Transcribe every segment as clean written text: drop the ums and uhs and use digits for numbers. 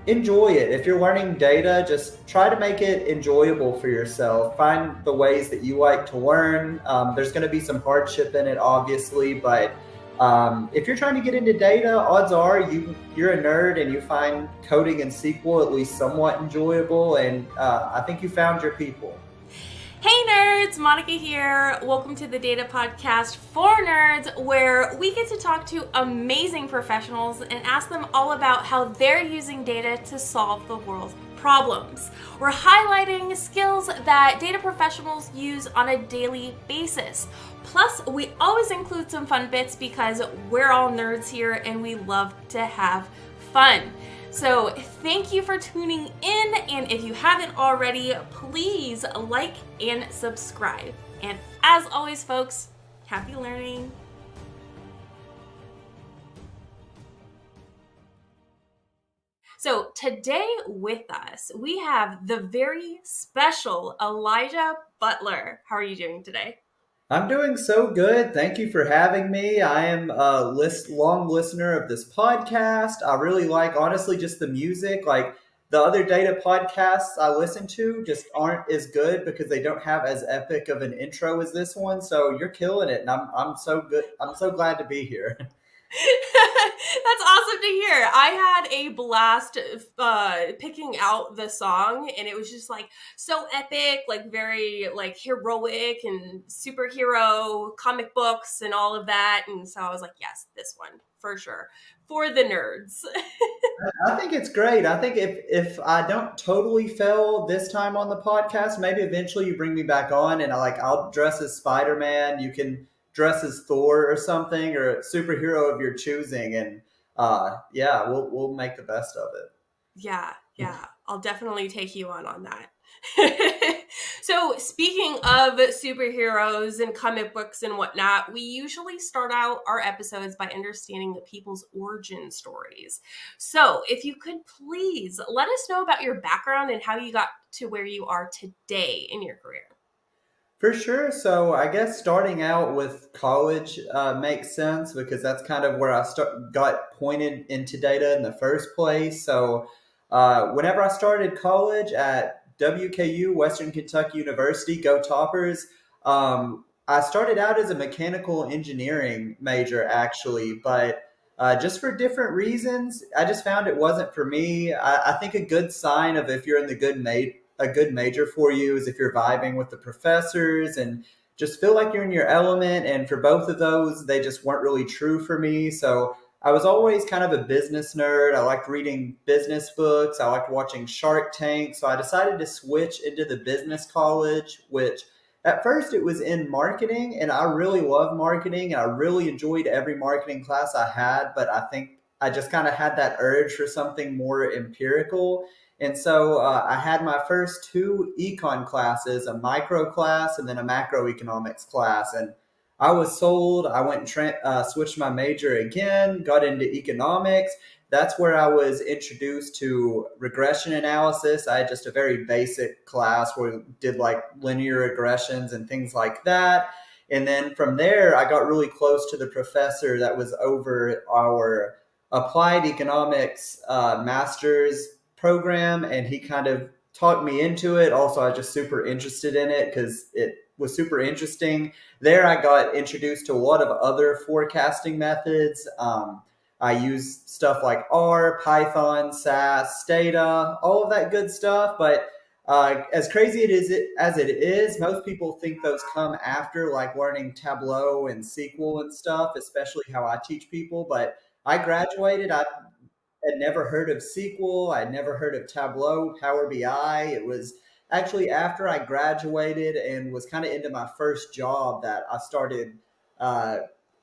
enjoy it. If you're learning data, just try to make it enjoyable for yourself. Find the ways that you like to learn. There's going to be some hardship in it, obviously, but if you're trying to get into data, odds are you're a nerd and you find coding and SQL at least somewhat enjoyable. And I think you found your people. Hey nerds, Monica here. Welcome to the Data Podcast for Nerds, where we get to talk to amazing professionals and ask them all about how they're using data to solve the world's problems. We're highlighting skills that data professionals use on a daily basis. Plus, we always include some fun bits because we're all nerds here and we love to have fun. So thank you for tuning in, and if you haven't already, please like and subscribe. And as always, folks, happy learning. So today with us, we have the very special Elijah Butler. How are you doing today? I'm doing so good. Thank you for having me. I am a long listener of this podcast. I really like, honestly, just the music. Like the other data podcasts I listen to just aren't as good because they don't have as epic of an intro as this one. So you're killing it, and I'm so good. I'm so glad to be here. That's awesome to hear. I had a blast picking out the song, and it was just like so epic, like very like heroic and superhero comic books and all of that. And so I was like, yes, this one for sure for the nerds. I think it's great. I think if I don't totally fail this time on the podcast, maybe eventually you bring me back on and I'll dress as Spider-Man. You can dress as Thor or something or a superhero of your choosing, and yeah, we'll make the best of Yeah, I'll definitely take you on that. So, speaking of superheroes and comic books and whatnot, we usually start out our episodes by understanding the people's origin stories. So, if you could please let us know about your background and how you got to where you are today in your career. For sure. So I guess starting out with college makes sense because that's kind of where got pointed into data in the first place. So whenever I started college at WKU, Western Kentucky University, go Toppers, I started out as a mechanical engineering major actually, but just for different reasons, I just found it wasn't for me. I think a good sign of if you're in the a good major for you is if you're vibing with the professors and just feel like you're in your element. And for both of those, they just weren't really true for me. So I was always kind of a business nerd. I liked reading business books. I liked watching Shark Tank. So I decided to switch into the business college, which at first it was in marketing. And I really love marketing. And I really enjoyed every marketing class I had. But I think I just kind of had that urge for something more empirical. And so I had my first two econ classes, a micro class and then a macroeconomics class. And I was sold. I went and switched my major again, got into economics. That's where I was introduced to regression analysis. I had just a very basic class where we did like linear regressions and things like that. And then from there, I got really close to the professor that was over our applied economics master's program, and he kind of talked me into it. Also, I was just super interested in it because it was super interesting. There, I got introduced to a lot of other forecasting methods. I use stuff like R, Python, SAS, Stata, all of that good stuff. But as crazy as it is, most people think those come after like learning Tableau and SQL and stuff, especially how I teach people. But I graduated. I had never heard of SQL. I'd never heard of Tableau, Power BI. It was actually after I graduated and was kind of into my first job that I started uh,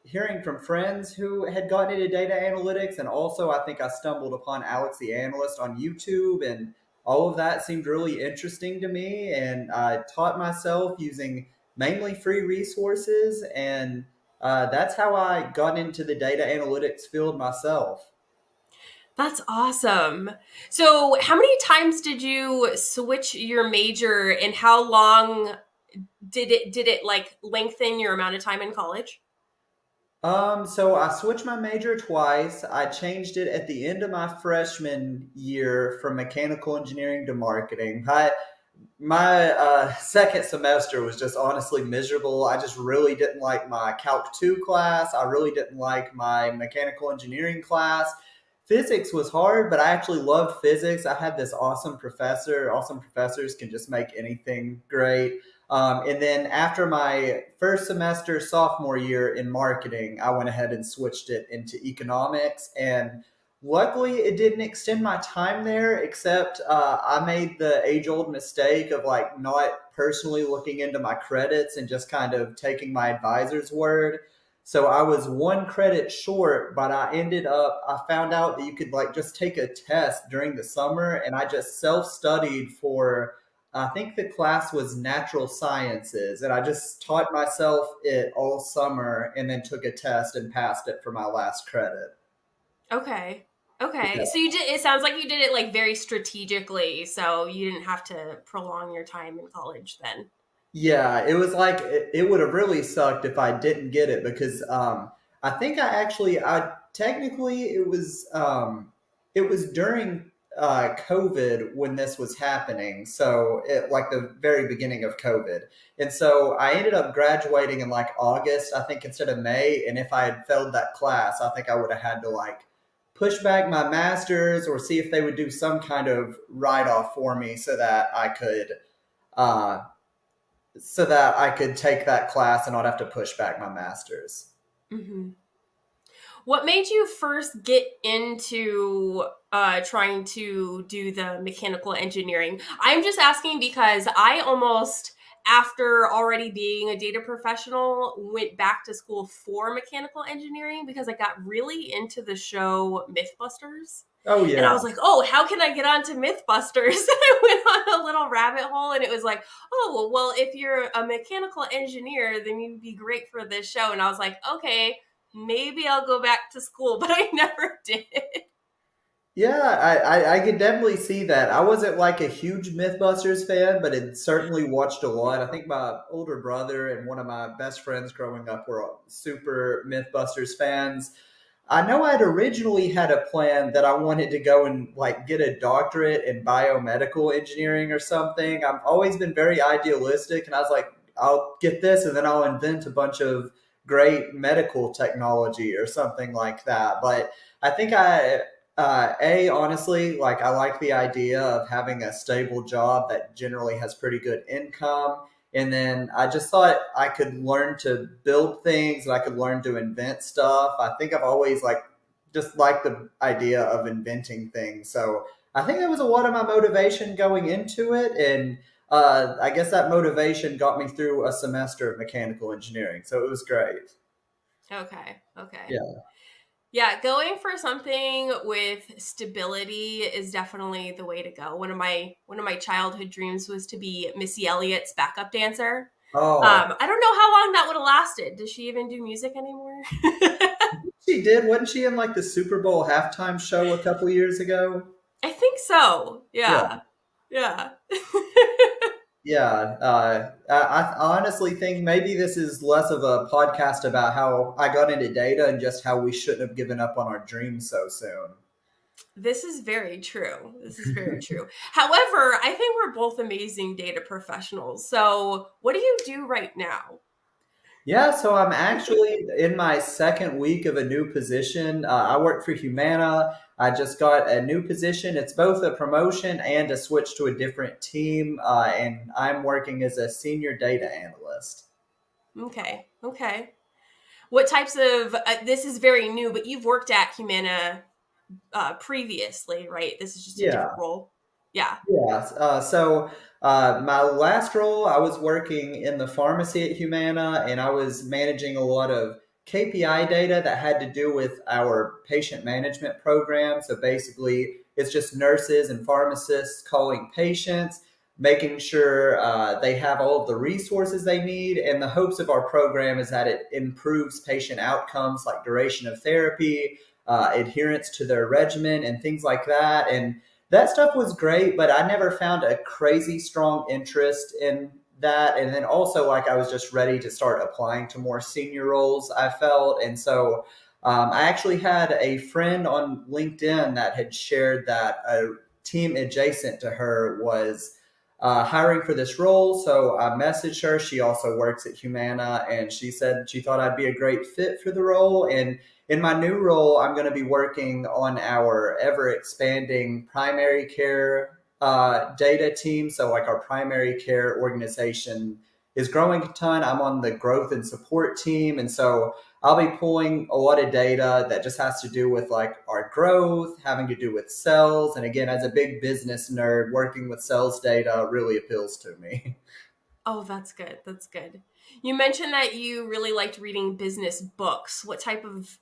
hearing from friends who had gotten into data analytics. And also, I think I stumbled upon Alex the Analyst on YouTube, and all of that seemed really interesting to me. And I taught myself using mainly free resources. And that's how I got into the data analytics field myself. That's awesome. So, how many times did you switch your major, and how long did it like lengthen your amount of time in college? So I switched my major twice. I changed it at the end of my freshman year from mechanical engineering to marketing. My second semester was just honestly miserable. I just really didn't like my Calc 2 class. I really didn't like my mechanical engineering class. Physics was hard, but I actually loved physics. I had this awesome professor. Awesome professors can just make anything great. And then after my first semester, sophomore year in marketing, I went ahead and switched it into economics. And luckily, it didn't extend my time there, except I made the age old mistake of like not personally looking into my credits and just kind of taking my advisor's word. So I was one credit short, but I found out that you could like just take a test during the summer, and I just self studied for, I think the class was natural sciences, and I just taught myself it all summer and then took a test and passed it for my last credit. Okay. Okay. Yeah. So you did, it sounds like you did it like very strategically, so you didn't have to prolong your time in college then. Yeah, it was like it would have really sucked if I didn't get it because I think I technically it was during COVID when this was happening, so it like the very beginning of COVID, and so I ended up graduating in like August, I think instead of May, and if I had failed that class, I think I would have had to like push back my master's or see if they would do some kind of write off for me uh, so that I could take that class and not have to push back my master's. Hmm. What made you first get into trying to do the mechanical engineering? I'm just asking because I almost, after already being a data professional, went back to school for mechanical engineering because I got really into the show Mythbusters. Oh And I yeah. was like, oh, how can I get onto Mythbusters? And I went on a little rabbit hole, and it was like, oh, well, if you're a mechanical engineer, then you'd be great for this show. And I was like, okay, maybe I'll go back to school, but I never did. Yeah, I could definitely see that. I wasn't like a huge Mythbusters fan, but had certainly watched a lot. I think my older brother and one of my best friends growing up were super Mythbusters fans. I know I'd originally had a plan that I wanted to go and like get a doctorate in biomedical engineering or something. I've always been very idealistic, and I was like, I'll get this and then I'll invent a bunch of great medical technology or something like that. But I think honestly, like I like the idea of having a stable job that generally has pretty good income. And then I just thought I could learn to build things and I could learn to invent stuff. I think I've always like just liked the idea of inventing things. So I think that was a lot of my motivation going into it. And I guess that motivation got me through a semester of mechanical engineering. So it was great. Okay, okay. Yeah. Yeah, going for something with stability is definitely the way to go. One of my childhood dreams was to be Missy Elliott's backup dancer. Oh, I don't know how long that would have lasted. Does she even do music anymore? she did. Wasn't she in like the Super Bowl halftime show a couple years ago? I think so. Yeah. Yeah. Yeah. Yeah, I honestly think maybe this is less of a podcast about how I got into data and just how we shouldn't have given up on our dreams so soon. This is very true. This is very true. However, I think we're both amazing data professionals. So, what do you do right now? Yeah, so I'm actually in my second week of a new position. I work for Humana. I just got a new position. It's both a promotion and a switch to a different team, and I'm working as a senior data analyst. Okay. Okay. What types of this is very new, but you've worked at Humana previously, right? This is just a Yeah. different role. Yeah. Yeah. My last role, I was working in the pharmacy at Humana, and I was managing a lot of KPI data that had to do with our patient management program. So basically, it's just nurses and pharmacists calling patients, making sure they have all of the resources they need. And the hopes of our program is that it improves patient outcomes like duration of therapy, adherence to their regimen, and things like that. And that stuff was great, but I never found a crazy strong interest in that. And then also, like, I was just ready to start applying to more senior roles, I felt. And so I actually had a friend on LinkedIn that had shared that a team adjacent to her was hiring for this role. So I messaged her. She also works at Humana, and she said she thought I'd be a great fit for the role. And in my new role, I'm going to be working on our ever expanding primary care data team. So, like, our primary care organization is growing a ton. I'm on the growth and support team. And so I'll be pulling a lot of data that just has to do with like our growth, having to do with sales. And again, as a big business nerd, working with sales data really appeals to me. Oh, that's good. That's good. You mentioned that you really liked reading business books. What type of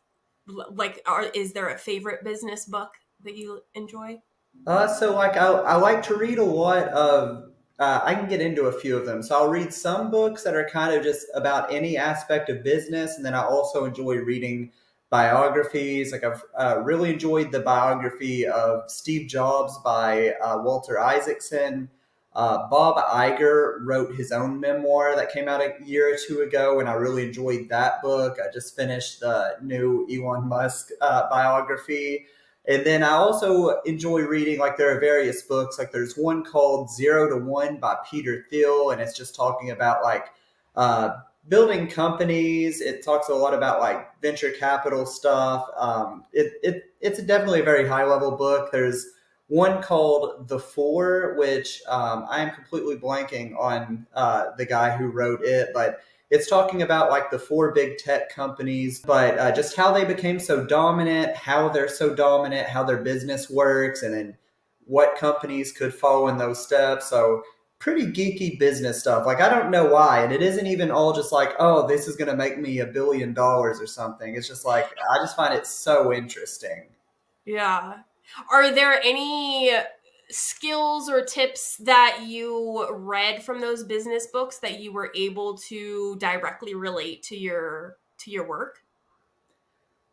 is there a favorite business book that you enjoy? So like I like to read a lot of I can get into a few of them. So I'll read some books that are kind of just about any aspect of business, and then I also enjoy reading biographies. Like I've really enjoyed the biography of Steve Jobs by Walter Isaacson. Bob Iger wrote his own memoir that came out a year or two ago, and I really enjoyed that book. I just finished the new Elon Musk biography. And then I also enjoy reading, like, there are various books. Like, there's one called Zero to One by Peter Thiel, and it's just talking about, like, uh, building companies. It talks a lot about, like, venture capital stuff. It's definitely a very high level book. There's one called The Four, which I am completely blanking on the guy who wrote it, but it's talking about like the four big tech companies, but just how they became so dominant, how they're so dominant, how their business works, and then what companies could follow in those steps. So pretty geeky business stuff. Like, I don't know why, and it isn't even all just like, oh, this is going to make me $1 billion or something. It's just like I just find it so interesting. Yeah. Are there any skills or tips that you read from those business books that you were able to directly relate to your work?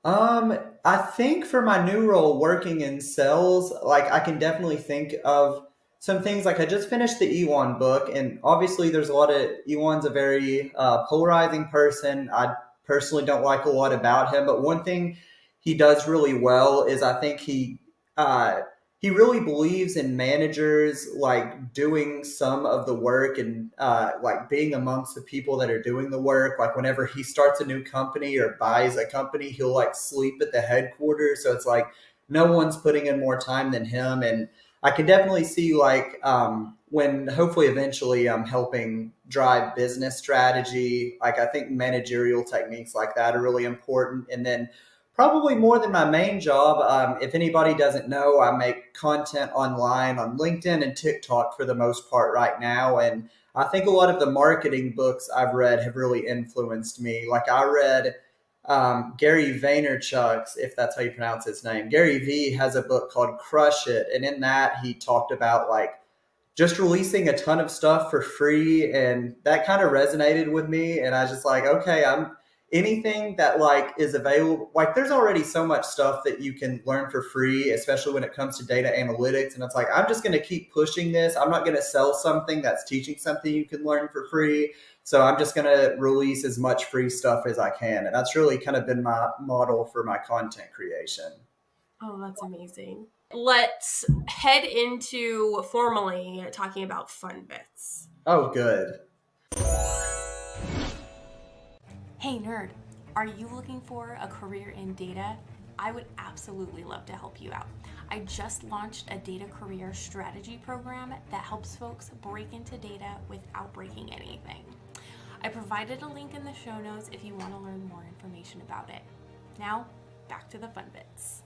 Um, I think for my new role working in sales, like I can definitely think of some things. Like I just finished the Elon book, and obviously there's a lot of Elon's a very polarizing person. I personally don't like a lot about him, but one thing he does really well is I think uh, he really believes in managers like doing some of the work and like being amongst the people that are doing the work. Like whenever he starts a new company or buys a company, he'll like sleep at the headquarters. So it's like no one's putting in more time than him. And I can definitely see like when hopefully eventually I'm helping drive business strategy. Like I think managerial techniques like that are really important. And then probably more than my main job. If anybody doesn't know, I make content online on LinkedIn and TikTok for the most part right now. And I think a lot of the marketing books I've read have really influenced me. Like I read Gary Vaynerchuk's, if that's how you pronounce his name. Gary V has a book called Crush It. And in that, he talked about like just releasing a ton of stuff for free, and that kind of resonated with me. And I was just like, okay, I'm anything that like is available. Like there's already so much stuff that you can learn for free, especially when it comes to data analytics. And it's like, I'm just going to keep pushing this. I'm not going to sell something that's teaching something you can learn for free. So I'm just going to release as much free stuff as I can. And that's really kind of been my model for my content creation. Oh, that's amazing. Let's head into formally talking about fun bits. Oh, good. Hey, nerd, are you looking for a career in data? I would absolutely love to help you out. I just launched a data career strategy program that helps folks break into data without breaking anything. I provided a link in the show notes if you want to learn more information about it. Now, back to the fun bits.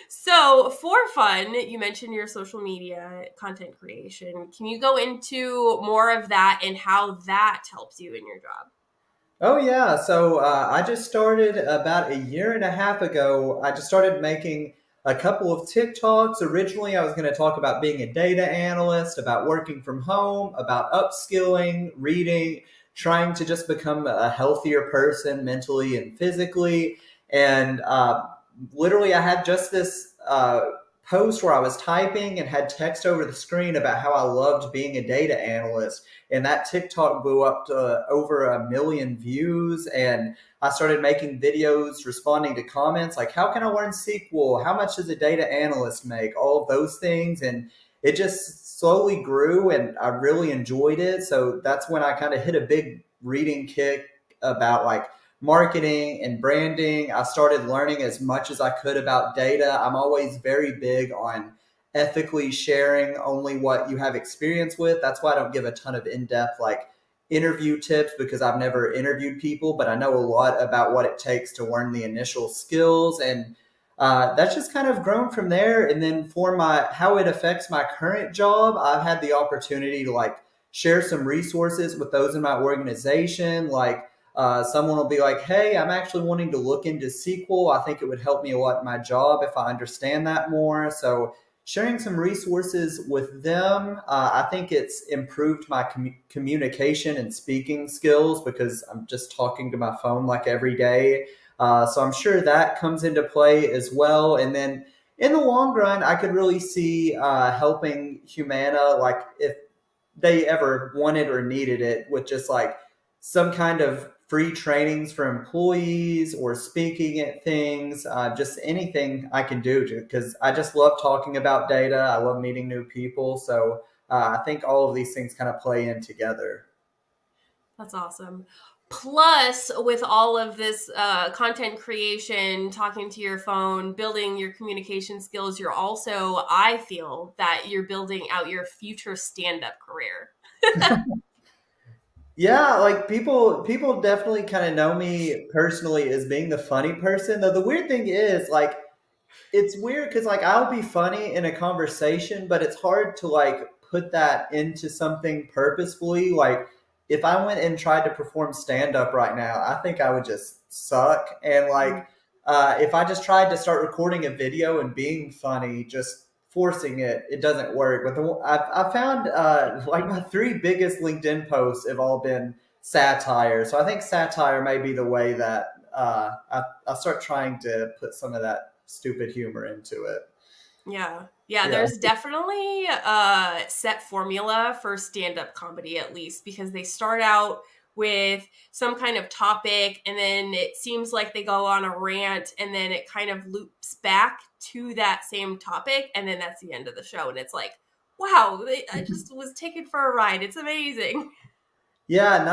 So, for fun, you mentioned your social media content creation. Can you go into more of that and how that helps you in your job? Oh yeah, so I just started about a year and a half ago. I just started making a couple of TikToks. Originally, I was going to talk about being a data analyst, about working from home, about upskilling, reading, trying to just become a healthier person mentally and physically. And literally, I had just this post where I was typing and had text over the screen about how I loved being a data analyst. And that TikTok blew up to over 1 million views. And I started making videos responding to comments like, how can I learn SQL? How much does a data analyst make? All of those things. And it just slowly grew and I really enjoyed it. So that's when I kind of hit a big reading kick about like marketing and branding. I started learning as much as I could about data. I'm always very big on ethically sharing only what you have experience with. That's why I don't give a ton of in-depth like interview tips because I've never interviewed people, but I know a lot about what it takes to learn the initial skills. And that's just kind of grown from there. And then for my how it affects my current job, I've had the opportunity to like share some resources with those in my organization. Like someone will be like, hey, I'm actually wanting to look into SQL. I think it would help me a lot in my job if I understand that more. So sharing some resources with them, I think it's improved my communication and speaking skills because I'm just talking to my phone like every day. So I'm sure that comes into play as well. And then in the long run, I could really see helping Humana, like if they ever wanted or needed it, with just like some kind of free trainings for employees or speaking at things, just anything I can do because I just love talking about data. I love meeting new people. So I think all of these things kind of play in together. That's awesome. Plus, with all of this content creation, talking to your phone, building your communication skills, you're also, I feel that you're building out your future stand-up career. Yeah, like people definitely kind of know me personally as being the funny person. Though the weird thing is like it's weird because like I'll be funny in a conversation, but it's hard to like put that into something purposefully. Like if I went and tried to perform stand up right now, I think I would just suck. And like if I just tried to start recording a video and being funny, just forcing it, it doesn't work. But I found like my three biggest LinkedIn posts have all been satire. So I think satire may be the way that I start trying to put some of that stupid humor into it. Yeah. Yeah, Yeah. there's definitely a set formula for stand-up comedy, at least, because they start out with some kind of topic and then it seems like they go on a rant and then it kind of loops back to that same topic and then that's the end of the show and it's like, wow, I just was taken for a ride. It's amazing. Yeah, and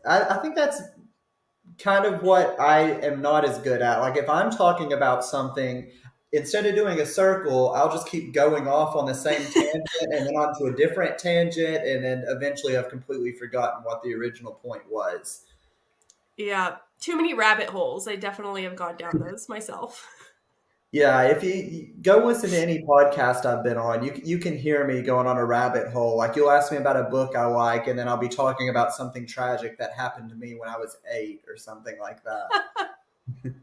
I think that's kind of what I am not as good at. Like if I'm talking about something, instead of doing a circle, I'll just keep going off on the same tangent and then onto a different tangent, and then eventually I've completely forgotten what the original point was. Yeah, too many rabbit holes. I definitely have gone down those myself. Yeah, if you go listen to any podcast I've been on, you can hear me going on a rabbit hole. Like you'll ask me about a book I like, and then I'll be talking about something tragic that happened to me when I was 8 or something like that.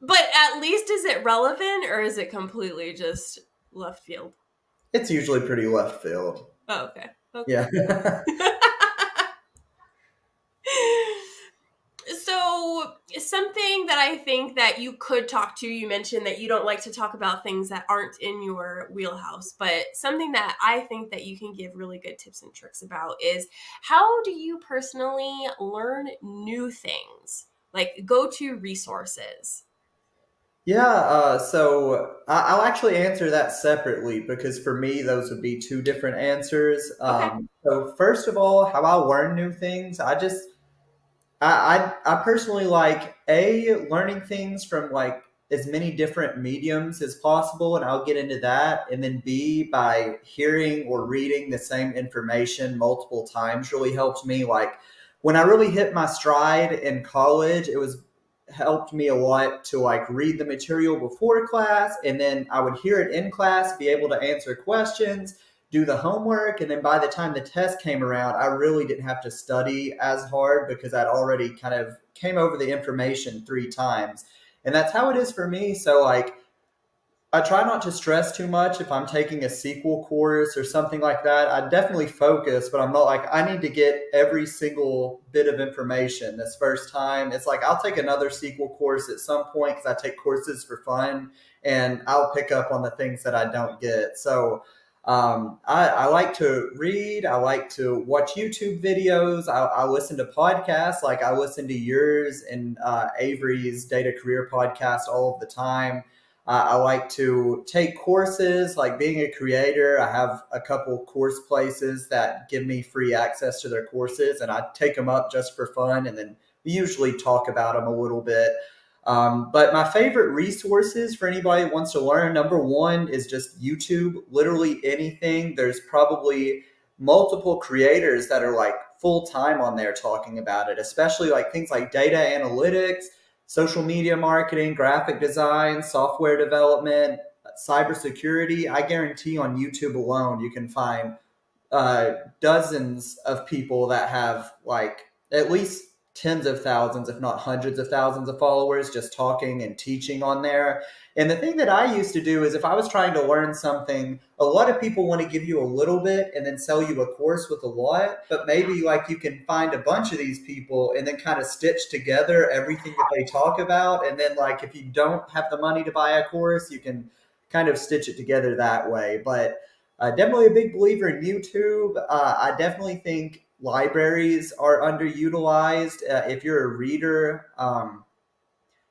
But at least is it relevant or is it completely just left field? It's usually pretty left field. Oh, okay. Okay. Yeah. So something that I think that you could talk to, you mentioned that you don't like to talk about things that aren't in your wheelhouse, but something that I think that you can give really good tips and tricks about is how do you personally learn new things? Like go-to resources. Yeah, so I'll actually answer that separately because for me, those would be two different answers. Okay. So first of all, how I learn new things, I personally like a learning things from like as many different mediums as possible, and I'll get into that. And then B, by hearing or reading the same information multiple times really helps me. Like when I really hit my stride in college, it was helped me a lot to like read the material before class, and then I would hear it in class, be able to answer questions, do the homework, and then by the time the test came around, I really didn't have to study as hard because I'd already kind of came over the information 3 times. And that's how it is for me. So like I try not to stress too much if I'm taking a SQL course or something like that. I definitely focus, but I'm not like, I need to get every single bit of information this first time. It's like, I'll take another SQL course at some point because I take courses for fun and I'll pick up on the things that I don't get. So I like to read. I like to watch YouTube videos. I listen to podcasts. Like I listen to yours and Avery's Data Career podcast all of the time. I like to take courses, like being a creator. I have a couple course places that give me free access to their courses, and I take them up just for fun, and then we usually talk about them a little bit. But my favorite resources for anybody who wants to learn, number one is just YouTube, literally anything. There's probably multiple creators that are like full time on there talking about it, especially like things like data analytics, social media marketing, graphic design, software development, cybersecurity. I guarantee on YouTube alone, you can find dozens of people that have like at least tens of thousands, if not hundreds of thousands of followers just talking and teaching on there. And the thing that I used to do is if I was trying to learn something, a lot of people want to give you a little bit and then sell you a course with a lot. But maybe like you can find a bunch of these people and then kind of stitch together everything that they talk about. And then like if you don't have the money to buy a course, you can kind of stitch it together that way. But definitely a big believer in YouTube. I definitely think libraries are underutilized. If you're a reader,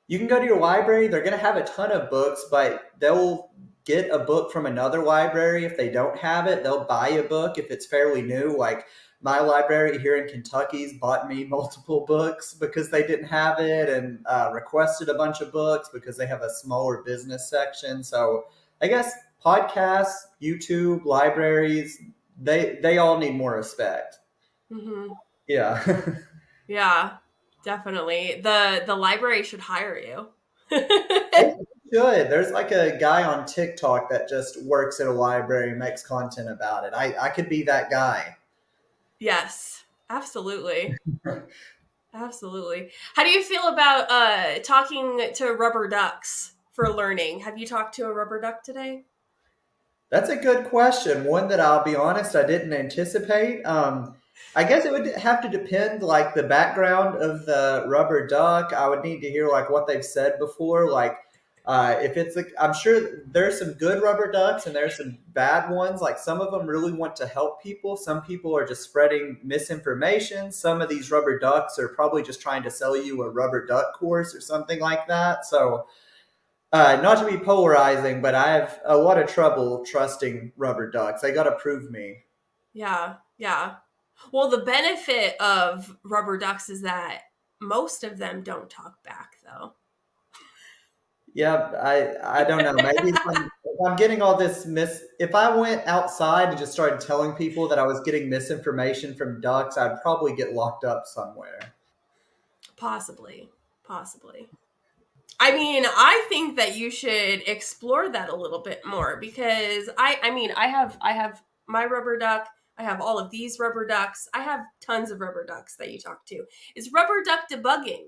you can go to your library. They're going to have a ton of books, but they'll get a book from another library. If they don't have it, they'll buy a book if it's fairly new. Like my library here in Kentucky's bought me multiple books because they didn't have it and requested a bunch of books because they have a smaller business section. So I guess podcasts, YouTube, libraries, they all need more respect. Mm-hmm. Yeah. Yeah, definitely. The library should hire you. They should. There's like a guy on TikTok that just works at a library and makes content about it. I could be that guy. Yes, absolutely. Absolutely. How do you feel about talking to rubber ducks for learning? Have you talked to a rubber duck today? That's a good question. One that I'll be honest, I didn't anticipate. I guess it would have to depend, like the background of the rubber duck. I would need to hear like what they've said before. Like, if it's like, I'm sure there's some good rubber ducks and there's some bad ones. Like some of them really want to help people. Some people are just spreading misinformation. Some of these rubber ducks are probably just trying to sell you a rubber duck course or something like that. So not to be polarizing, but I have a lot of trouble trusting rubber ducks. They got to prove me. Yeah, yeah. Well, the benefit of rubber ducks is that most of them don't talk back, though. Yeah, I don't know. Maybe if I'm getting all this if I went outside and just started telling people that I was getting misinformation from ducks, I'd probably get locked up somewhere. Possibly, possibly. I mean, I think that you should explore that a little bit more because I have my rubber duck. I have all of these rubber ducks. I have tons of rubber ducks that you talk to. It's rubber duck debugging.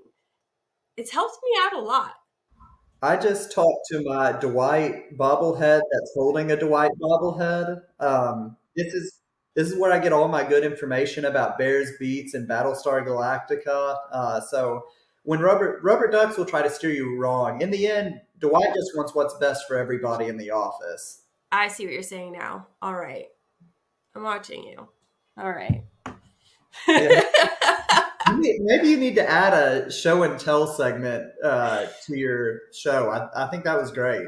It's helped me out a lot. I just talked to my Dwight bobblehead that's holding a Dwight bobblehead. This is where I get all my good information about Bears Beats and Battlestar Galactica. So when rubber ducks will try to steer you wrong, in the end, Dwight just wants what's best for everybody in the office. I see what you're saying now. All right. I'm watching you. All right. Yeah, maybe you need to add a show and tell segment to your show. I think that was great.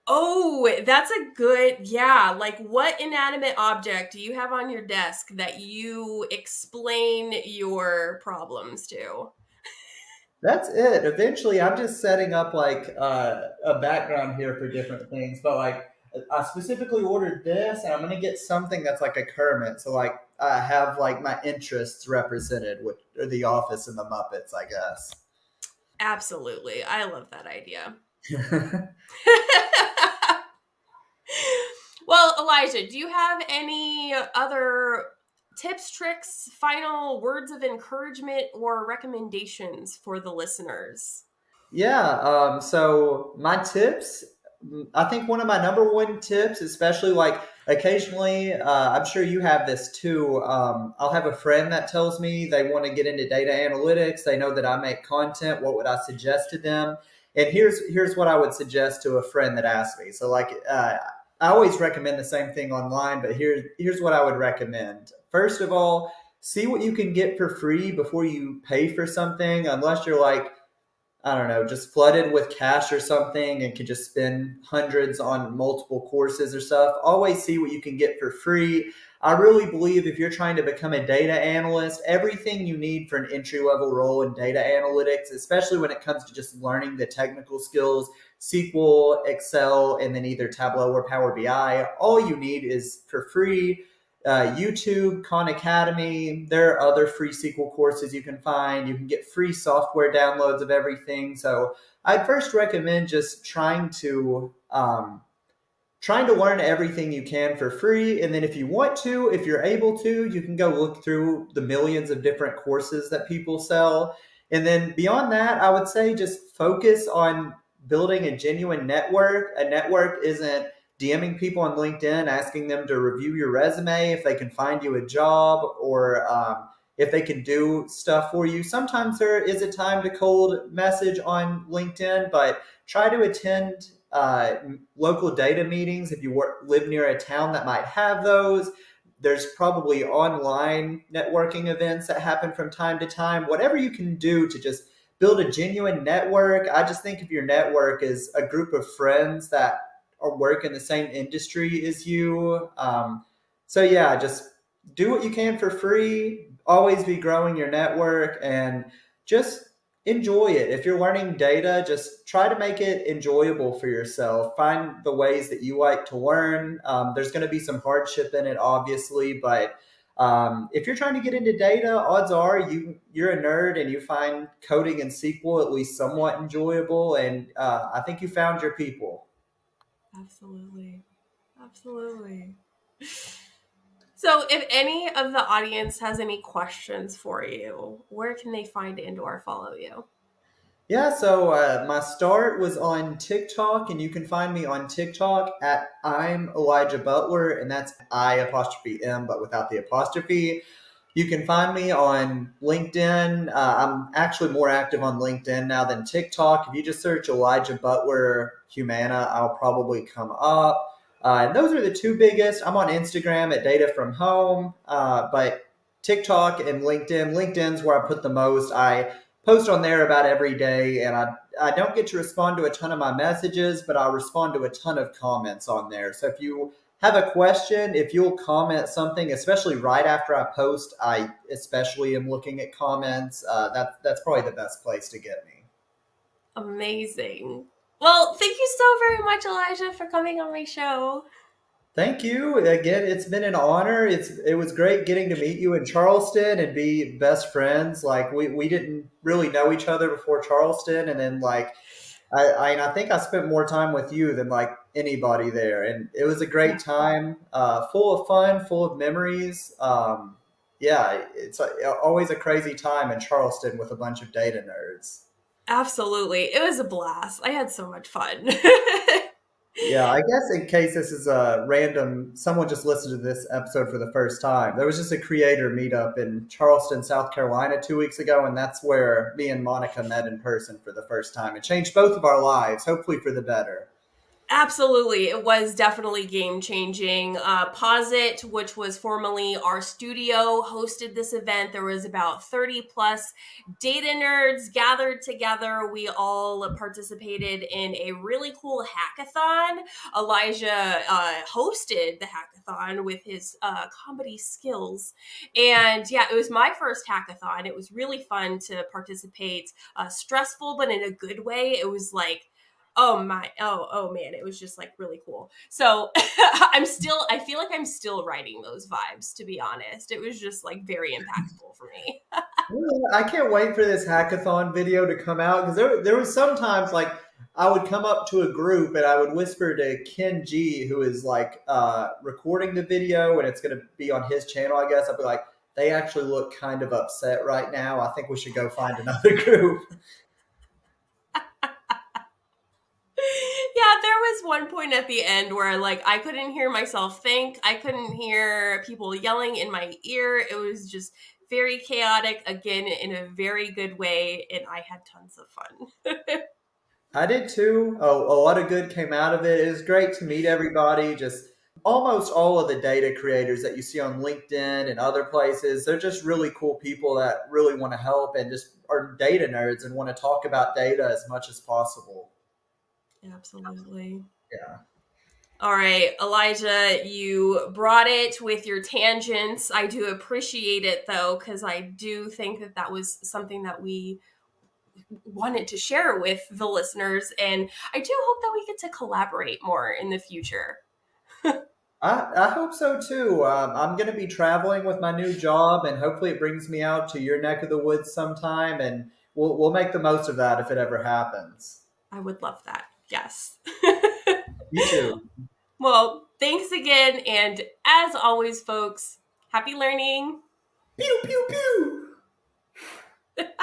Oh, that's a good, yeah. Like, what inanimate object do you have on your desk that you explain your problems to? That's it. Eventually, I'm just setting up like a background here for different things. But like, I specifically ordered this, and I'm gonna get something that's like a Kermit. So like, I have like my interests represented with the Office and the Muppets, I guess. Absolutely. I love that idea. Well, Elijah, do you have any other tips, tricks, final words of encouragement, or recommendations for the listeners? Yeah. So my tips, I think one of my number one tips, especially like occasionally, I'm sure you have this too. I'll have a friend that tells me they want to get into data analytics. They know that I make content. What would I suggest to them? And here's what I would suggest to a friend that asks me. So like, I always recommend the same thing online, but here's what I would recommend. First of all, see what you can get for free before you pay for something, unless you're like, I don't know, just flooded with cash or something and can just spend hundreds on multiple courses or stuff. Always see what you can get for free. I really believe if you're trying to become a data analyst, everything you need for an entry level role in data analytics, especially when it comes to just learning the technical skills, SQL, Excel, and then either Tableau or Power BI, all you need is for free. YouTube, Khan Academy. There are other free SQL courses you can find. You can get free software downloads of everything. So I'd first recommend just trying to learn everything you can for free. And then if you want to, if you're able to, you can go look through the millions of different courses that people sell. And then beyond that, I would say just focus on building a genuine network. A network isn't DMing people on LinkedIn, asking them to review your resume if they can find you a job or if they can do stuff for you. Sometimes there is a time to cold message on LinkedIn, but try to attend local data meetings if you live near a town that might have those. There's probably online networking events that happen from time to time. Whatever you can do to just build a genuine network. I just think if your network is a group of friends that or work in the same industry as you. So yeah, just do what you can for free. Always be growing your network and just enjoy it. If you're learning data, just try to make it enjoyable for yourself. Find the ways that you like to learn. There's going to be some hardship in it, obviously, but if you're trying to get into data, odds are you're a nerd and you find coding and SQL at least somewhat enjoyable. And I think you found your people. Absolutely. Absolutely. So, if any of the audience has any questions for you, where can they find and or follow you? Yeah, so my start was on TikTok, and you can find me on TikTok at I'm Elijah Butler, and that's I apostrophe M, but without the apostrophe. You can find me on LinkedIn. I'm actually more active on LinkedIn now than TikTok. If you just search Elijah Butler Humana, I'll probably come up. And those are the two biggest. I'm on Instagram at Data From Home, but TikTok and LinkedIn. LinkedIn's where I put the most. I post on there about every day, and I don't get to respond to a ton of my messages, but I respond to a ton of comments on there. So if you have a question, if you'll comment something, especially right after I post, I especially am looking at comments. That's probably the best place to get me. Amazing. Well, thank you so very much, Elijah, for coming on my show. Thank you again. It's been an honor. It was great getting to meet you in Charleston and be best friends. Like we didn't really know each other before Charleston, and then like I think I spent more time with you than like anybody there, and it was a great time, full of fun, full of memories. Yeah, it's always a crazy time in Charleston with a bunch of data nerds. Absolutely. It was a blast. I had so much fun. Yeah, I guess in case this is a random, someone just listened to this episode for the first time. There was just a creator meetup in Charleston, South Carolina 2 weeks ago, and that's where me and Monica met in person for the first time. It changed both of our lives, hopefully for the better. Absolutely. It was definitely game changing. Posit, which was formerly our studio, hosted this event. There was about 30 plus data nerds gathered together. We all participated in a really cool hackathon. Elijah hosted the hackathon with his comedy skills. And yeah, it was my first hackathon. It was really fun to participate, stressful, but in a good way. It was like, oh man, it was just like really cool. So I feel like I'm still writing those vibes, to be honest. It was just like very impactful for me. Well, I can't wait for this hackathon video to come out because there was sometimes like I would come up to a group and I would whisper to Ken G, who is like recording the video and it's going to be on his channel, I guess. I'd be like, they actually look kind of upset right now. I think we should go find another group. Yeah, there was one point at the end where like I couldn't hear myself think. I couldn't hear people yelling in my ear. It was just very chaotic, again, in a very good way, and I had tons of fun. I did too. A lot of good came out of it. It was great to meet everybody. Just almost all of the data creators that you see on LinkedIn and other places, they're just really cool people that really want to help and just are data nerds and want to talk about data as much as possible. Absolutely. Yeah. All right, Elijah, you brought it with your tangents. I do appreciate it though, because I do think that that was something that we wanted to share with the listeners. And I do hope that we get to collaborate more in the future. I hope so too. I'm going to be traveling with my new job, and hopefully, it brings me out to your neck of the woods sometime, and we'll make the most of that if it ever happens. I would love that. Yes. You too. Well, thanks again. And as always, folks, happy learning. Pew pew pew.